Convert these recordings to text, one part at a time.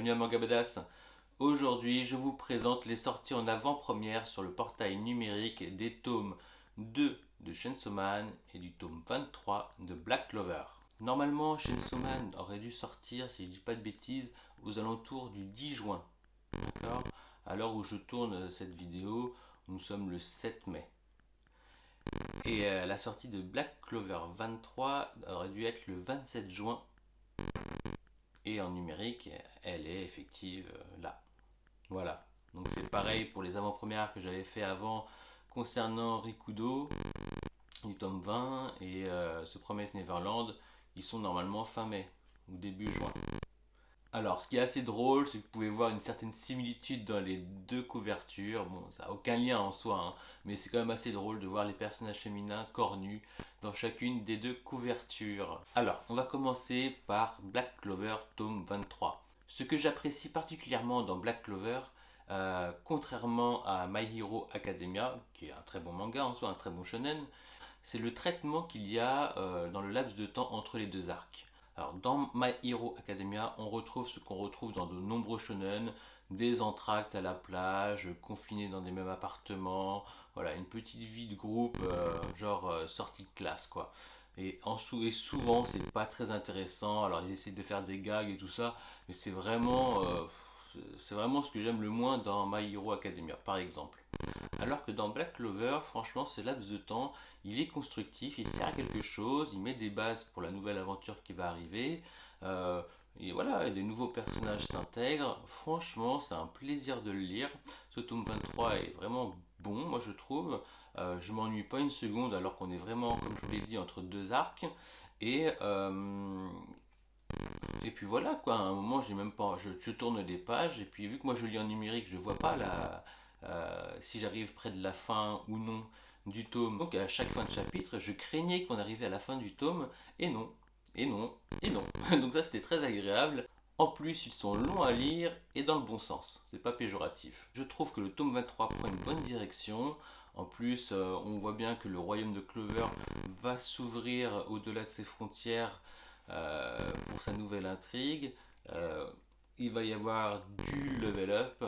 bienvenue à Manga Badass. Aujourd'hui, je vous présente les sorties en avant-première sur le portail numérique des tomes 2 de Chainsaw Man et du tome 23 de Black Clover. Normalement, Chainsaw Man aurait dû sortir, si je dis pas de bêtises, aux alentours du 10 juin. D'accord ? À l'heure où je tourne cette vidéo, nous sommes le 7 mai. Et la sortie de Black Clover 23 aurait dû être le 27 juin. Et en numérique, elle est effective là. Voilà. Donc c'est pareil pour les avant-premières que j'avais fait avant concernant Rikudo du tome 20 et ce Promise Neverland. Ils sont normalement fin mai ou début juin. Alors, ce qui est assez drôle, c'est que vous pouvez voir une certaine similitude dans les deux couvertures. Bon, ça n'a aucun lien en soi, hein, mais c'est quand même assez drôle de voir les personnages féminins corps nus dans chacune des deux couvertures. Alors, on va commencer par Black Clover tome 23. Ce que j'apprécie particulièrement dans Black Clover, contrairement à My Hero Academia, qui est un très bon manga en soi, un très bon shonen, c'est le traitement qu'il y a dans le laps de temps entre les deux arcs. Alors, dans My Hero Academia, on retrouve ce qu'on retrouve dans de nombreux shonen, des entr'actes à la plage, confinés dans des mêmes appartements, voilà, une petite vie de groupe, sortie de classe, quoi. Et souvent, c'est pas très intéressant. Alors, ils essaient de faire des gags et tout ça, mais c'est vraiment ce que j'aime le moins dans My Hero Academia, par exemple. Alors que dans Black Clover, franchement, ce laps de temps, il est constructif, il sert à quelque chose, il met des bases pour la nouvelle aventure qui va arriver. euh, et voilà, des nouveaux personnages s'intègrent. Franchement, c'est un plaisir de le lire. Ce tome 23 est vraiment bon, moi je trouve. Je m'ennuie pas une seconde alors qu'on est vraiment, comme je vous l'ai dit, entre deux arcs. Et, euh, et puis voilà, quoi, à un moment, j'ai même pas, je tourne des pages, et puis vu que moi je lis en numérique, je vois pas si j'arrive près de la fin ou non du tome. Donc à chaque fin de chapitre, je craignais qu'on arrivait à la fin du tome, et non, et non, et non. Donc ça c'était très agréable. En plus, ils sont longs à lire et dans le bon sens, c'est pas péjoratif. Je trouve que le tome 23 prend une bonne direction. En plus, on voit bien que le royaume de Clover va s'ouvrir au-delà de ses frontières pour sa nouvelle intrigue. Euh, il va y avoir du level up.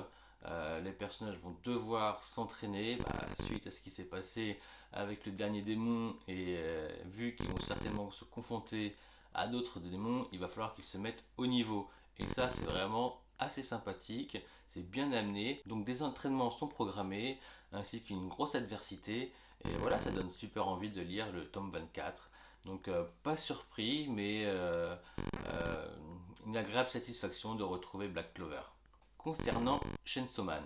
Les personnages vont devoir s'entraîner suite à ce qui s'est passé avec le dernier démon et vu qu'ils vont certainement se confronter à d'autres démons, il va falloir qu'ils se mettent au niveau. Et ça, c'est vraiment assez sympathique, c'est bien amené. Donc des entraînements sont programmés ainsi qu'une grosse adversité. Et voilà, ça donne super envie de lire le tome 24. Donc pas surpris, mais euh, une agréable satisfaction de retrouver Black Clover. Concernant Chainsaw Man,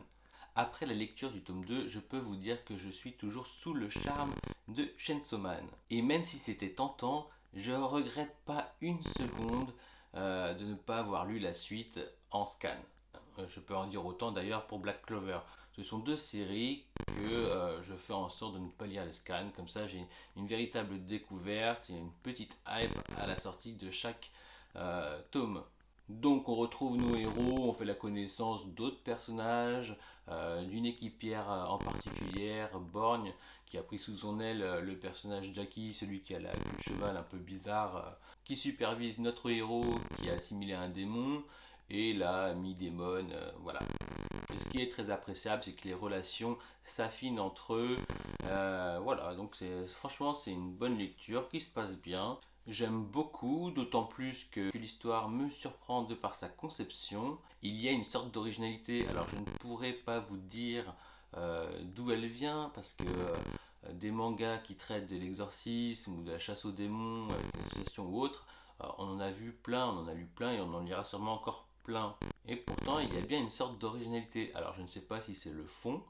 après la lecture du tome 2, je peux vous dire que je suis toujours sous le charme de Chainsaw Man. Et même si c'était tentant, je ne regrette pas une seconde de ne pas avoir lu la suite en scan. Je peux en dire autant d'ailleurs pour Black Clover. Ce sont deux séries que je fais en sorte de ne pas lire les scans. Comme ça, j'ai une véritable découverte et une petite hype à la sortie de chaque tome. Donc on retrouve nos héros, on fait la connaissance d'autres personnages, d'une équipière en particulier, Borgne, qui a pris sous son aile le personnage Jackie, celui qui a la queue de cheval un peu bizarre, qui supervise notre héros qui a assimilé un démon, et la mi-démon, voilà. Et ce qui est très appréciable, c'est que les relations s'affinent entre eux. Voilà, donc franchement c'est une bonne lecture qui se passe bien. J'aime beaucoup, d'autant plus que l'histoire me surprend de par sa conception. Il y a une sorte d'originalité, alors je ne pourrais pas vous dire d'où elle vient, parce que des mangas qui traitent de l'exorcisme ou de la chasse aux démons, avec une association ou autre, on en a vu plein, on en a lu plein et on en lira sûrement encore plein. Et pourtant, il y a bien une sorte d'originalité. Alors je ne sais pas si c'est le fond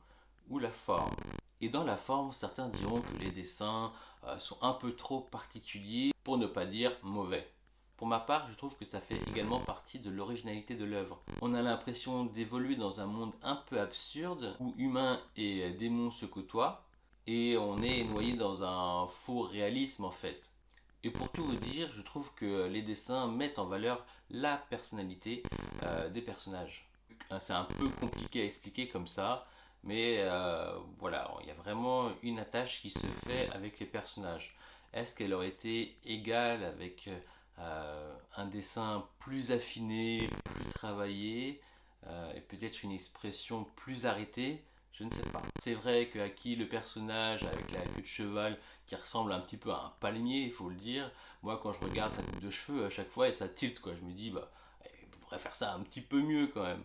ou la forme. Et dans la forme, certains diront que les dessins sont un peu trop particuliers, pour ne pas dire mauvais. Pour ma part, je trouve que ça fait également partie de l'originalité de l'œuvre. On a l'impression d'évoluer dans un monde un peu absurde, où humains et démons se côtoient, et on est noyé dans un faux réalisme en fait. Et pour tout vous dire, je trouve que les dessins mettent en valeur la personnalité des personnages. C'est un peu compliqué à expliquer comme ça, mais voilà, il y a vraiment une attache qui se fait avec les personnages. Est-ce qu'elle aurait été égale un dessin plus affiné, plus travaillé, et peut-être une expression plus arrêtée. Je ne sais pas. C'est vrai que Aki, le personnage avec la queue de cheval qui ressemble un petit peu à un palmier, il faut le dire. Moi, quand je regarde sa coupe de cheveux à chaque fois, et ça tilt quoi. Je me dis, bah, il pourrait faire ça un petit peu mieux quand même.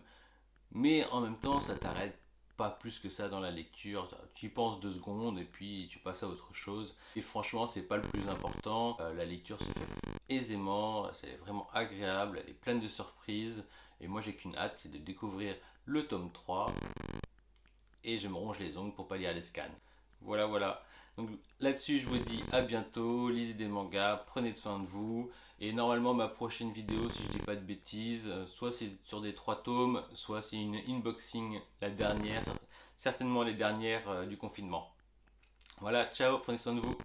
Mais en même temps, ça t'arrête pas plus que ça dans la lecture. Tu y penses 2 secondes et puis tu passes à autre chose. Et franchement, c'est pas le plus important. La lecture se fait aisément, c'est vraiment agréable, elle est pleine de surprises. Et moi, j'ai qu'une hâte, c'est de découvrir le tome 3. Et je me ronge les ongles pour pas lire les scans. Voilà, voilà. Donc là-dessus, je vous dis à bientôt. Lisez des mangas, prenez soin de vous. Et normalement, ma prochaine vidéo, si je dis pas de bêtises, soit c'est sur des 3 tomes, soit c'est une unboxing, la dernière, certainement les dernières du confinement. Voilà, ciao, prenez soin de vous.